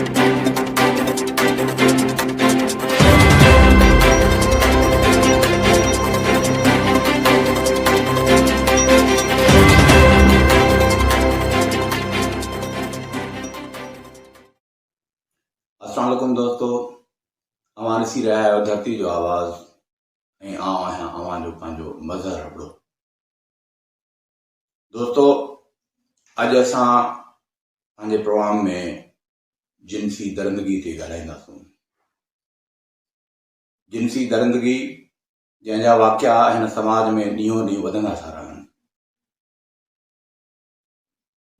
अस्सलाम वालेकुम दोस्तों, अवां ॾिसी रहिया आहियो धरती जो आवाज़ ऐं आउं आहियां अवां जो पंहिंजो मज़हर रबड़ो। दोस्तों, अॼु असां पंहिंजे प्रोग्राम में जिनसी दरिंदगी ते ॻाल्हाईंदासूं। जिनसी दरिंदगी जंहिंजा वाक़िया हिन समाज में ॾींहों ॾींहुं वधंदा था रहनि।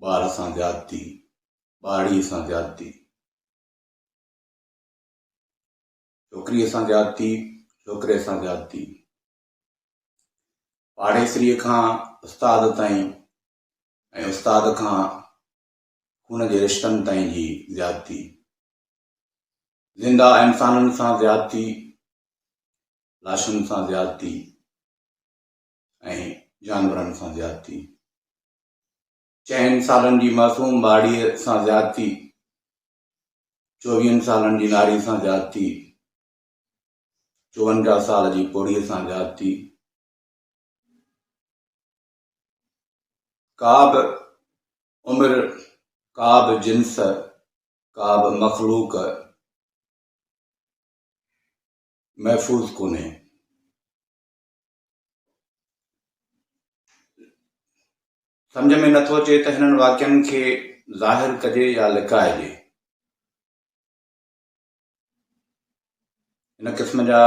ॿार सां ज़्यादती, ॿारड़ीअ सां ज़्यादती, छोकिरीअ सां ज़्यादती, छोकिरे सां ज़्यादती, पाड़ेसरीअ खां उस्ताद ताईं ऐं उस्ताद खां खून जे रिश्तनि ताईं जी ज़्यादती, ज़िंदा इंसाननि सां ज़्यादती, लाशुनि सां ज़्यादती ऐं जानवरनि सां ज़्यादती, 4 सालनि जी मासूम ॿारड़ीअ सां ज़्यादती, 24 सालनि जी नारी सां ज़्यादती, 54 साल जी पोड़ीअ सां ज़्यादती, का बि उमिरि, का बि जिन्स, का बि मखलूक महफ़ूज़ कोन्हे। सम्झ में नथो अचे त हिननि वाक़िअनि खे ज़ाहिर कजे या लिकाइजे। हिन क़िस्म जा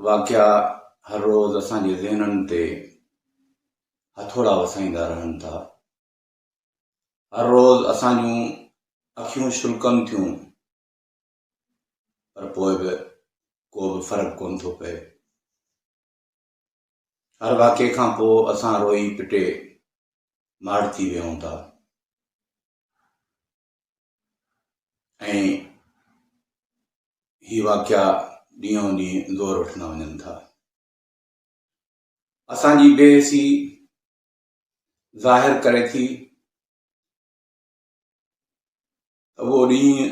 वाक़िया हर रोज़ असांजे ज़हननि ते हथोड़ा वसाईंदा रहनि था। हर रोज़ असांजूं अखियूं शुल्कनि थियूं, पर पोइ बि को बि फ़र्क़ु कोन थो पए। हर वाक़िए खां पोइ असां रोई पिटे मार थी वियूं था ऐं ही वाक़िया ॾींहों ॾींहुं ज़ोर वठंदा वञनि था। असांजी बेहिसी ज़ाहिर करे थी त उहो ॾींहुं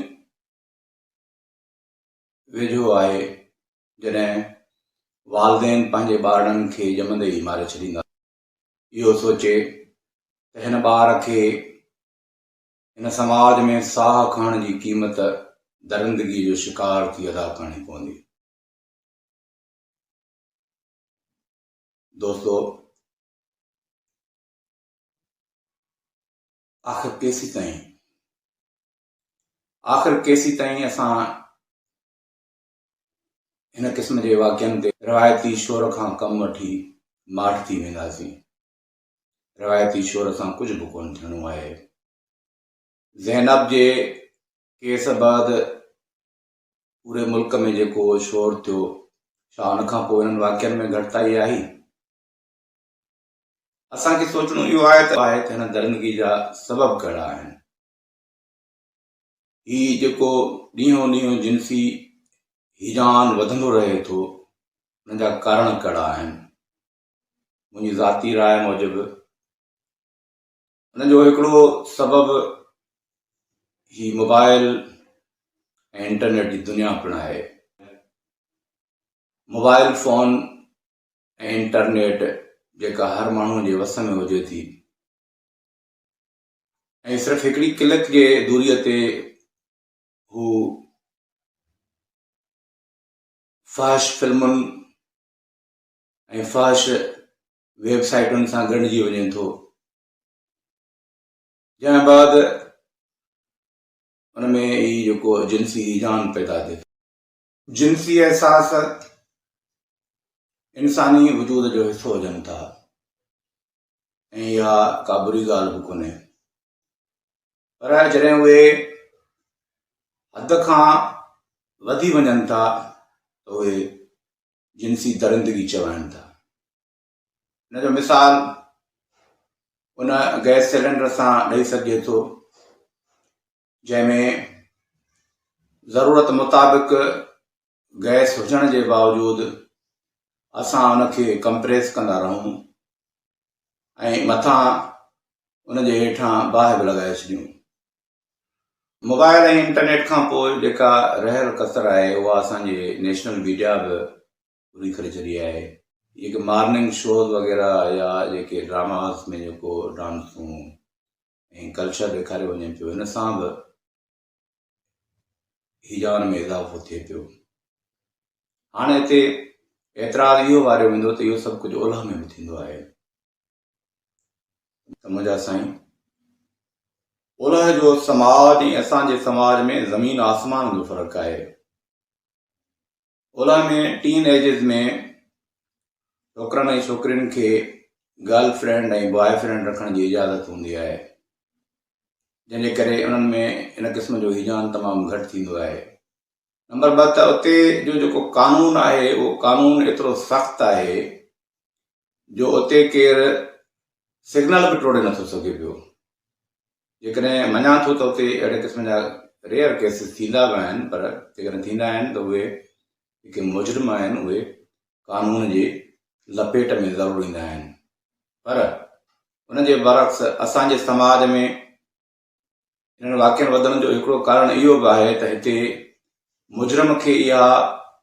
वेझो आहे जॾहिं वालदेन पंहिंजे ॿारनि खे ॼमंदे ई मारे छॾींदा। इहो सोचे त हिन ॿार खे हिन समाज में साह खणण जी क़ीमत दरिंदगी जो शिकार थी अदा करणी पवंदी। दोस्तों, आख़िर केसी ताईं असां हिन क़िस्म जे वाक़िअनि ते रवायती शोर खां कम वठी माठ थी वेंदासीं। रवायती शोर सां कुझु बि कोन थियणो आहे। ज़ैनब जे केस बैदि पूरे मुल्क में जेको शोर थियो, छा उन खां पोइ हिननि वाक़िअनि में घटिताई आई? असांखे सोचणो इहो आहे त हिन दरिंदगी जा सबब कहिड़ा आहिनि। ही जेको ॾींहों ॾींहुं जिनसी हिजान वधंदो रहे थो, हुन जा कारण कहिड़ा आहिनि? मुंहिंजी ज़ाती राय मूजिबि हुन जो हिकिड़ो सबबु ही मोबाइल ऐं इंटरनेट जी दुनिया पिण आहे। मोबाइल फोन ऐं इंटरनेट जेका हर माण्हूअ जे वस में हुजे थी ऐं सिर्फ़ु हिकिड़ी किलिक जे दूरीअ ते हू फ़ाहिश फिल्मुनि ऐं फ़ाहिश वेबसाइटुनि सां गॾिजी वञे थो, जंहिं बैदि उन में ही जेको जिनसी हिजान पैदा थिए थो। जिनसी एहसास इंसानी वजूद जो हिस्सो हुजनि था ऐं इहा का बुरी ॻाल्हि बि कोन्हे, पर जॾहिं उहे हद खां वधी वञनि था त उहे जिनसी दरिंदगी चवाइनि था। हिन जो मिसाल उन गैस सिलेंडर सां ॾेई सघिजे थो जंहिंमें ज़रूरत मुताबिक़ गैस हुजण जे बावजूदि असां उनखे कंप्रेस कंदा रहूं ऐं मथां उन जे हेठां बाहि बि लॻाए छॾियूं। मोबाइल ऐं इंटरनेट खां पोइ जेका रहियल कसर आहे उहा असांजे नेशनल मीडिया बि पूरी करे छॾी आहे। जेके मॉर्निंग शोज़ वग़ैरह या जेके ड्रामास में जेको डांसूं ऐं कल्चर ॾेखारियो वञे पियो, हिन सां बि हिजान में इज़ाफ़ो थिए पियो। हाणे हिते एतिराज़ इहो वारियो वेंदो त इहो सभु कुझु ओलह में बि थींदो आहे। त मुंहिंजा साईं, ओलह जो समाज ऐं असांजे समाज में ज़मीन आसमान जो फ़र्क़ु आहे। ओलह में टीन एजिस में छोकिरनि ऐं छोकिरियुनि खे गर्ल फ्रेंड ऐं बॉय फ्रेंड रखण जी इजाज़त हूंदी आहे, जंहिंजे करे उन्हनि में इन क़िस्म जो हिजान तमामु घटि थींदो आहे। नंबर 2 त उते जो जेको कानून आहे उहो कानून एतिरो सख़्तु आहे जो उते केरु सिग्नल बि टोड़े नथो सघे पियो। जेकॾहिं मञा थो त उते अहिड़े क़िस्म जा रेयर केसिस थींदा बि आहिनि, पर जेकॾहिं थींदा आहिनि त उहे जेके मुजरिम आहिनि उहे कानून जे लपेट में ज़रूरु ईंदा आहिनि। पर उनजे बरक्स असांजे समाज में इन्हनि वाक़िअनि वधण जो हिकिड़ो कारण इहो बि आहे त हिते मुजरिम खे इहा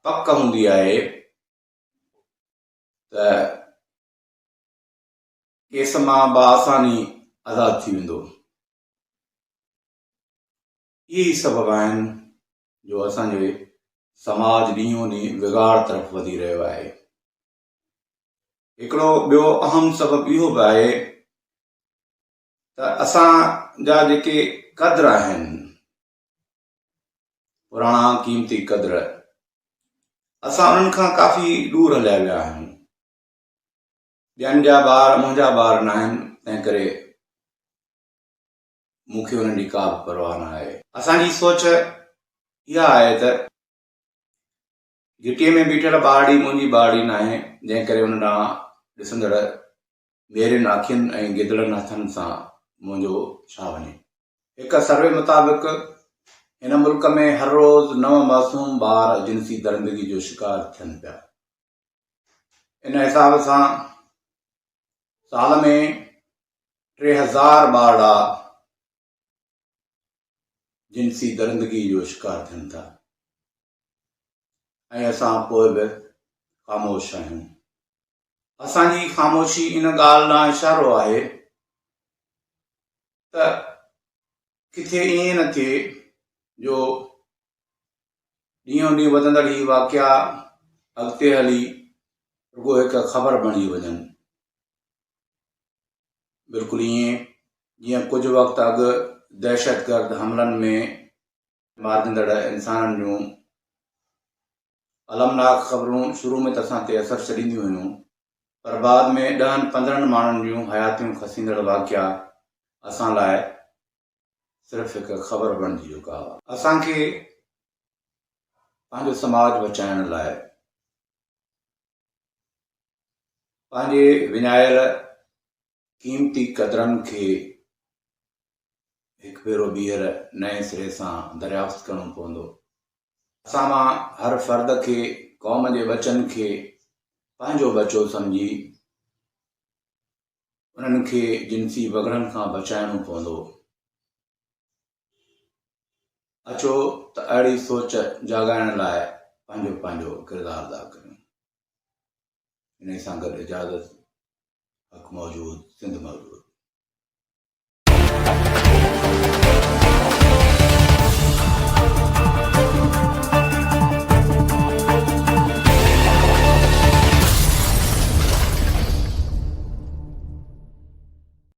पक हूंदी आहे त केस मां बआसानी आज़ादु थी वेंदो। इहे ई सबब आहिनि जो असांजे समाज ॾींहों ॾींहुं बिगाड़ तरफ़ वधी रहियो आहे। हिकिड़ो ॿियो अहम सबब इहो बि आहे त असांजा जेके क़द्र आहिनि, पुराणा क़ीमती क़द्र, असां उन्हनि खां काफ़ी दूर हलिया विया आहियूं। ॿियनि जा ॿार मुंहिंजा ॿार न आहिनि, तंहिं करे मूंखे उन्हनि जी का बि परवाह न आहे। असांजी सोच इहा आहे त घिटीअ में बीठल ॿारड़ी मुंहिंजी ॿारड़ी न आहे, जंहिं करे उन ॾांहुं ॾिसंदड़ मेरियुनि अखियुनि ऐं गिदड़नि हथनि सां मुंहिंजो छा वञे। हिकु सर्वे मुताबिक़ हिन मुल्क में हर रोज़ 9 मासूम ॿार जिनसी दरिंदगी जो शिकार थियनि पिया। इन हिसाब सां साल में 3000 ॿारड़ा जिनसी दरिंदगी जो शिकार थियनि था ऐं असां पोइ बि ख़ामोश आहियूं। असांजी ख़ामोशी इन ॻाल्हि ॾांहुं इशारो आहे त किथे ईअं न थिए जो ॾींहों ॾींहुं वधंदड़ ही वाक़िआ अॻिते हली रुॻो हिकु ख़बर बणी वञनि। बिल्कुलु ईअं जीअं कुझु वक़्तु अॻु दहशतगर्द हमलनि में मारजंदड़ इंसाननि जूं अलमनाक ख़बरूं शुरू में त असां ते असरु छॾींदियूं हुयूं, पर बाद में 10-15 माण्हुनि जूं हयातियूं खसींदड़ वाक़िआ असां लाइ सिर्फ़ु हिकु ख़बर बणिजी चुका हुआ। असांखे पंहिंजो समाज बचाइण लाइ पंहिंजे विञायल क़ीमती क़द्रनि खे हिकु भेरो ॿीहर नए सिरे सां दरियाफ़्त करणो पवंदो। असां मां हर फ़र्द खे क़ौम जे बचनि खे पंहिंजो बचो सम्झी उन्हनि खे जिनसी बगड़नि खां बचाइणो पवंदो। अचो त अहिड़ी सोच जाॻाइण लाइ पंहिंजो पंहिंजो किरदारु अदा करियूं। इन सां गॾु इजाज़त। हक़ मौजूद, सिंध मौजूद।